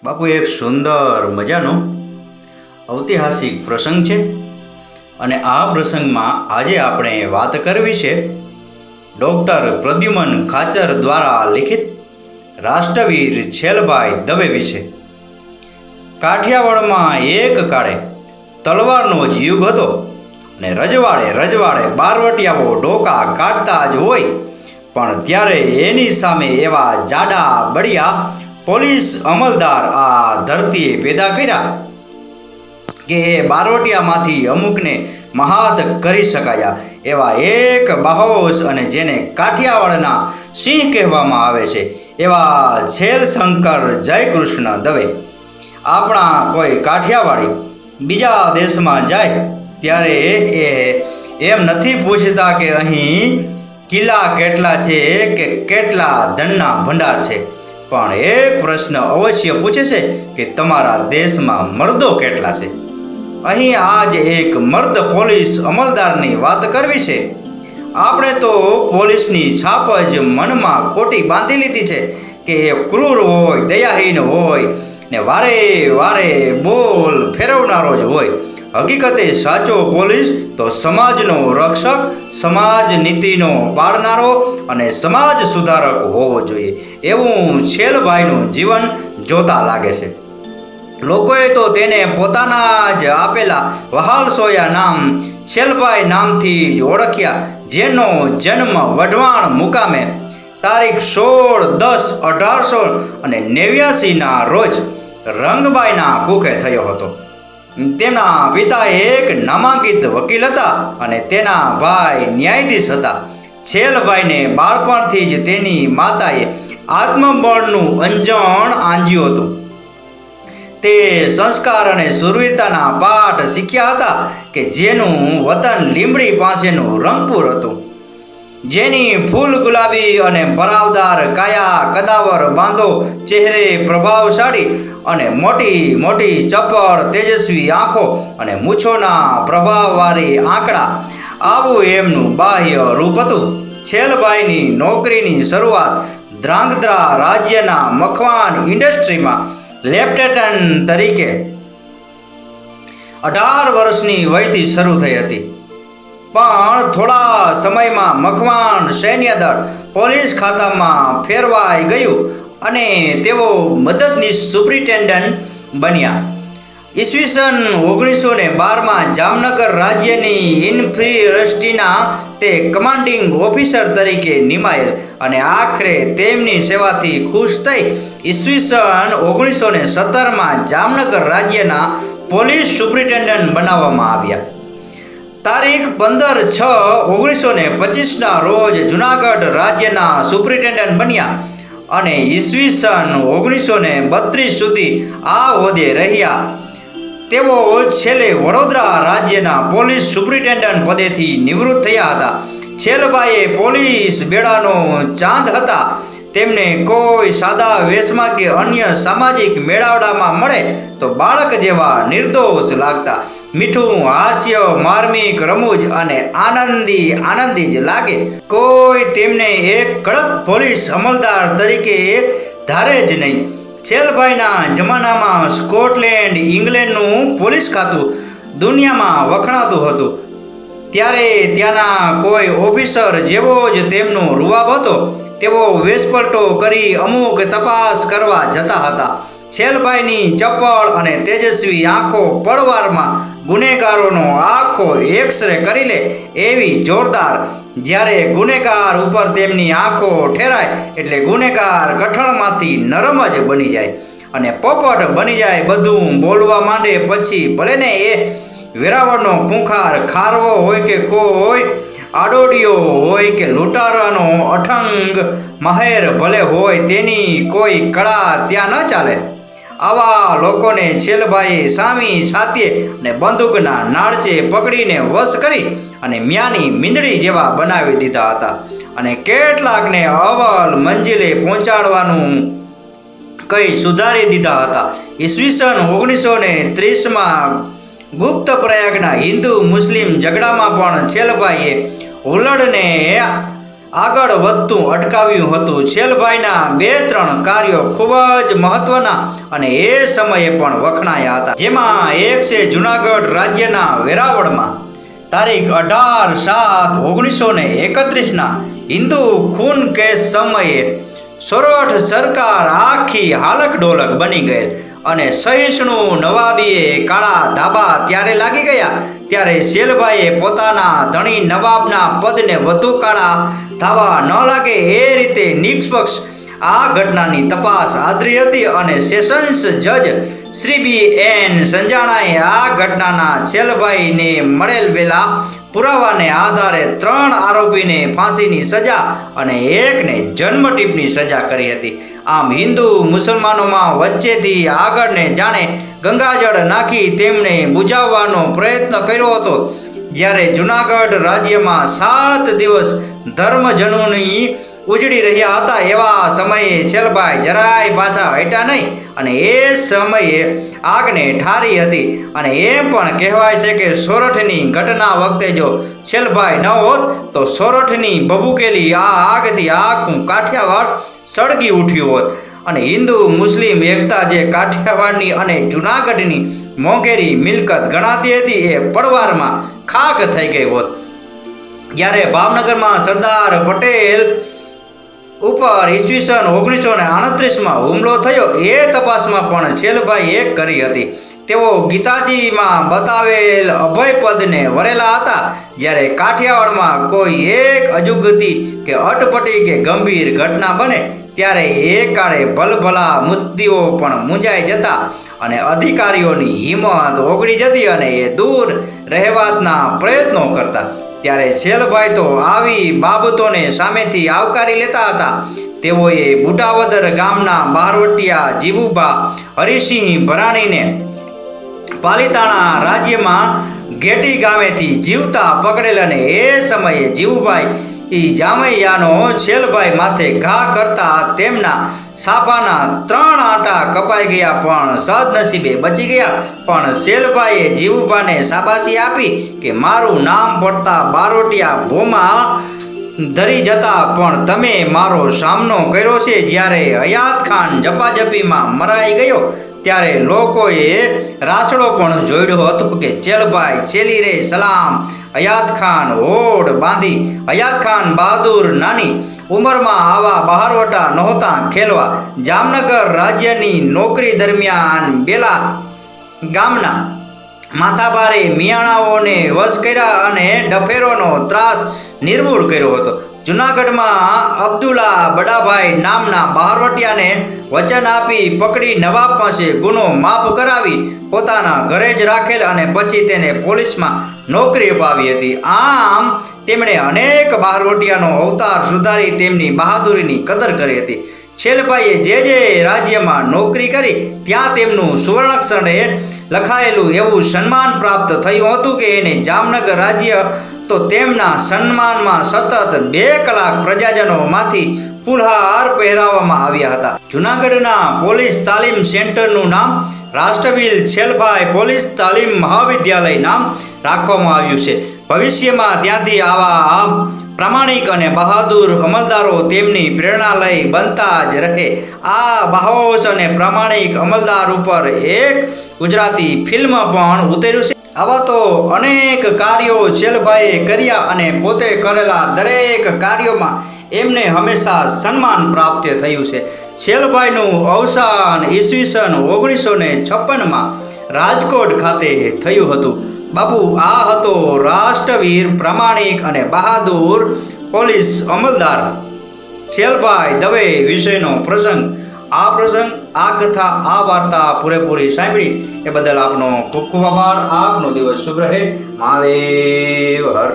બાપુ, એક સુંદર મજાનો ઐતિહાસિક પ્રસંગ છે અને આ પ્રસંગમાં આજે આપણે વાત કરવી છે ડૉક્ટર પ્રદ્યુમન ખાચર દ્વારા લિખિત રાષ્ટ્રવીર છેલભાઈ દવે વિશે. કાઠિયાવાડમાં એક કાળે તલવારનો જ યુગ હતો અને રજવાડે બારવટિયાઓ ડોકા કાઢતા જ હોય, પણ ત્યારે એની સામે એવા જાડા બળિયા પોલીસ અમલદાર આ ધરતીએ પેદા કર્યા કે એ બારવટિયામાંથી અમુકને મહાત કરી શકાયા. એવા એક બાહોશ અને જેને કાઠિયાવાડના સિંહ કહેવામાં આવે છે એવા છેલશંકર જયકૃષ્ણ દવે. આપણા કોઈ કાઠિયાવાડી બીજા દેશમાં જાય ત્યારે એ એમ નથી પૂછતા કે અહીં કિલ્લા કેટલા છે કે કેટલા ધનના ભંડાર છે, પણ એક પ્રશ્ન અવશ્ય પૂછે છે કે તમારા દેશમાં મર્દો કેટલા છે. અહીં આજ એક મર્દ પોલીસ અમલદારની વાત કરવી છે. આપણે તો પોલીસની છાપ જ મનમાં ખોટી બાંધી લીધી છે કે એ ક્રૂર હોય, દયાહીન હોય ને વારે બોલ ફેરવનારો જ હોય. હકીકતે સાચો પોલીસ તો સમાજનો રક્ષક, સમાજ નીતિનો પાળનારો અને સમાજ સુધારક હોવો જોઈએ, એવું છેલભાઈનું જીવન જોતા લાગે છે. લોકોએ તો તેને પોતાના જ આપેલા વહાલસોયા નામ છેલભાઈ નામથી જ ઓળખ્યા, જેનો જન્મ વઢવાણ મુકામે તારીખ 16/10/1889 રોજ રંગબાઈના કુખે થયો હતો. તેમના પિતા એક નામાંકિત વકીલ હતા અને તેના ભાઈ ન્યાયાધીશ હતા. છેલભાઈને બાળપણથી જ તેની માતાએ આત્મબળનું અંજણ આંજ્યું હતું. તે સંસ્કાર અને સુરવીરતાના પાઠ શીખ્યા હતા કે જેનું વતન લીંબડી પાસેનું રંગપુર હતું, જેની ફૂલ ગુલાબી અને ભરાવદાર કાયા, કદાવર બાંધો ચહેરે, પ્રભાવશાળી અને મોટી ચપળ તેજસ્વી આંખો અને મૂછોના પ્રભાવવાળી આંકડા, આવું એમનું બાહ્ય રૂપ હતું. છેલભાઈની નોકરીની શરૂઆત ધ્રાંગધ્રા રાજ્યના મખવાન ઇન્ડસ્ટ્રીમાં લેફ્ટનન્ટ તરીકે 18 વર્ષની વયથી શરૂ થઈ હતી, પણ થોડા સમયમાં મખવાન સૈન્યદળ પોલીસ ખાતામાં ફેરવાઈ ગયું અને તેઓ મદદનીશ સુપ્રિન્ટેન્ડન્ટ બન્યા. ઈસવીસન 1912માં જામનગર રાજ્યની ઇન્ફન્ટ્રીના તે કમાન્ડિંગ ઓફિસર તરીકે નિમાયેલ અને આખરે તેમની સેવાથી ખુશ થઈ ઈસવીસન 1917માં જામનગર રાજ્યના પોલીસ સુપ્રિન્ટેન્ડન્ટ બનાવવામાં આવ્યા. તારીખ 15/6/1925ના રોજ જૂનાગઢ રાજ્યના સુપ્રિન્ટેન્ડન્ટ બન્યા અને ઈસવીસન 1932 સુધી આ હોદ્દે રહ્યા. તેઓ છેલ્લે વડોદરા રાજ્યના પોલીસ સુપ્રિન્ટેન્ડન્ટ પદેથી નિવૃત્ત થયા હતા. છેલભાઈએ પોલીસ બેડાનો ચાંદ હતા. તેમને કોઈ સાદા વેશમાં કે અન્ય સામાજિક મેળાવડામાં મળે તો બાળક જેવા નિર્દોષ લાગતા. મીઠું હાસ્ય, માર્મિક રમૂજ અને આનંદી જ લાગે. કોઈ તેમને એક કડક પોલીસ અમલદાર તરીકે ધારે જ નહીં. છેલભાઈના જમાનામાં સ્કોટલેન્ડ, ઇંગ્લેન્ડનું પોલીસ ખાતું દુનિયામાં વખણાતું હતું. ત્યારે ત્યાંના કોઈ ઓફિસર જેવો જ તેમનો રૂવાબ હતો. તેઓ વેશપલટો કરી અમુક તપાસ કરવા જતા હતા. છેલભાઈની ચપળ અને તેજસ્વી આંખો પળવારમાં ગુનેગારોનો આખો એક્સરે કરી લે એવી જોરદાર. જ્યારે ગુનેગાર ઉપર તેમની આંખો ઠેરાય એટલે ગુનેગાર કઠણમાંથી નરમ જ બની જાય અને પોપટ બની જાય. બધું બોલવા માંડે. પછી ભલેને એ વેરાવળનો ખૂંખાર ખારવો હોય કે કોઈ આડોડિયો હોય કે લૂંટારાનો અઠંગ મહેર ભલે હોય, તેની કોઈ કળા ત્યાં ન ચાલે. આવા લોકોને છેલભાઈએ સામી છાતીએ અને બંદૂકના નાળચે પકડીને વશ કરી અને મ્યાની મીંદડી જેવા બનાવી દીધા હતા અને કેટલાકને અવ્વલ મંજિલે પહોંચાડવાનું કંઈ સુધારી દીધા હતા. ઈસવીસન 1930માં ગુપ્ત પ્રયાગના હિન્દુ મુસ્લિમ ઝઘડામાં પણ છેલભાઈએ હુલ્લડને આગળ વધતું અટકાવ્યું હતું. છેલભાઈના 2-3 કાર્યો ખૂબ જ મહત્વના અને એ સમયે પણ વખણાયા હતા. જેમાં એક છે જૂનાગઢ રાજ્યના વેરાવળમાં તારીખ 18/7/1931ના હિન્દુ ખૂન કેસ સમયે સોરઠ સરકાર આખી હાલક ડોલક બની ગયેલ અને સહિષ્ણુ નવાબીએ કાળા ધાબા ત્યારે લાગી ગયા ત્યારે શેલભાઈએ પોતાના ધણી નવાબના પદને વધુ કાળા ધાબા ન લાગે એ રીતે નિષ્પક્ષ આ ઘટનાની તપાસ આદરી હતી અને સેશન્સ જજ શ્રી B.N. સંજાણાએ આ ઘટનાના શેલભાઈને મળેલ વેલા પુરાવાને આધારે 3 આરોપીને ફાંસીની સજા અને એકને જન્મટીપની સજા કરી હતી. આમ હિન્દુ મુસલમાનોમાં વચ્ચેથી આગળને જાણે ગંગાજળ નાખી તેમને બુજાવવાનો પ્રયત્ન કર્યો હતો. જ્યારે જૂનાગઢ રાજ્યમાં 7 દિવસ ધર્મજનોની ઉજળી રહ્યા હતા એવા સમયે છેલભાઈ જરાય પાછા હટ્યા નહીં અને એ સમયે આગને ઠારી હતી. અને એમ પણ કહેવાય છે કે સોરઠની ઘટના વખતે જો છેલભાઈ ન હોત તો સોરઠની ભભૂકેલી આ આગથી આખું કાઠિયાવાડ સળગી ઉઠ્યું હોત અને હિન્દુ મુસ્લિમ એકતા જે કાઠિયાવાડની અને જૂનાગઢની મોંઘેરી મિલકત ગણાતી હતી એ પડવારમાં ખાક થઈ ગઈ હોત. જ્યારે ભાવનગરમાં સરદાર પટેલ ઉપર ઈસવીસન 1938માં હુમલો થયો એ તપાસમાં પણ છેલભાઈ એક કરી હતી. તેઓ ગીતાજીમાં બતાવેલ અભયપદને વરેલા હતા. જ્યારે કાઠિયાવાડમાં કોઈ એક અજુગતી કે અટપટી કે ગંભીર ઘટના બને ત્યારે એ કાળે ભલભલા મુસ્દીઓ પણ મૂંઝાઈ જતા અને અધિકારીઓની હિંમત ઓગળી જતી અને એ દૂર રહેવાના પ્રયત્નો કરતા. ત્યારે છેલભાઈ તો આવી બાબતોને સામેથી આવકારી લેતા હતા. તેઓએ બુટાવદર ગામના બહારવટિયા જીવુભા હરિસિંહ ભરાણીને પાલિતાણા રાજ્યમાં ઘેટી ગામેથી જીવતા પકડેલ અને એ સમયે જીવુભાઈ જામૈયાનો છેલભાઈ માથે ઘા કરતા તેમના સાફાના 3 આંટા કપાઈ ગયા પણ સદનસીબે બચી ગયા. પણ શેલભાઈએ જીવુભાને શાબાશી આપી કે મારું નામ પડતા બારોટિયા ભોમાં ધરી જતા પણ તમે મારો સામનો કર્યો છે. જ્યારે હયાત ખાન ઝપાઝપીમાં મરાઈ ગયો ત્યારે લોકોએ રાસડો પણ જોડ્યો હતો કે છેલભાઈ છેલી રે સલામ. હયાત ખાન હોડ બાંધી હયાત ખાન બહાદુર નાની ઉંમરમાં આવા બહારવટા નહોતા ખેલવા. જામનગર રાજ્યની નોકરી દરમિયાન બેલા ગામના માથાભારે મિયાણાઓને વશ કર્યા અને ડફેરોનો ત્રાસ નિર્મૂળ કર્યો હતો. જૂનાગઢમાં અબ્દુલ્લા બડાભાઈ નામના બહારવટિયાને વચન આપી પકડી નવાબ પાસે ગુનો માફ કરાવી પોતાના ઘરે જ રાખેલ અને પછી તેને પોલીસમાં નોકરી અપાવી હતી. આમ તેમણે અનેક બહારવટિયાનો અવતાર સુધારી તેમની બહાદુરીની કદર કરી હતી. છેલભાઈએ જે રાજ્યમાં નોકરી કરી ત્યાં તેમનું સુવર્ણાક્ષરે લખાયેલું એવું સન્માન પ્રાપ્ત થયું હતું કે એને જામનગર રાજ્ય તો તેમના સન્માનમાં સતત 2 કલાક પ્રજાજનોમાંથી ફૂલહાર પહેરાવવામાં આવ્યા હતા. જૂનાગઢના પોલીસ તાલીમ સેન્ટરનું નામ રાષ્ટ્રવીર છેલભાઈ પોલીસ તાલીમ મહાવિદ્યાલય નામ રાખવામાં આવ્યું છે. ભવિષ્યમાં ત્યાંથી આવા પ્રામાણિક અને બહાદુર અમલદારો તેમની પ્રેરણા લઈ બનતા જ રહે. આ બાહોશ અને પ્રામાણિક અમલદાર ઉપર એક ગુજરાતી ફિલ્મ પણ ઉતર્યું છે. આવા તો અનેક કાર્યો છેલભાઈએ કર્યા અને પોતે કરેલા દરેક કાર્યોમાં એમને હંમેશા સન્માન પ્રાપ્ત થયું છે. છેલભાઈનું અવસાન ઈસવીસન 1956માં રાજકોટ ખાતે થયું હતું. બાપુ આ હતો રાષ્ટ્રવીર પ્રામાણિક અને બહાદુર પોલીસ અમલદાર છેલભાઈ દવે વિશેનો પ્રસંગ. આ પ્રસંગ આ કથા આ વાર્તા પૂરેપૂરી સાંભળી એ બદલ આપનો ખૂબ ખૂબ આભાર. આપનો દિવસ શુભ રહે. મહાદેવ હર.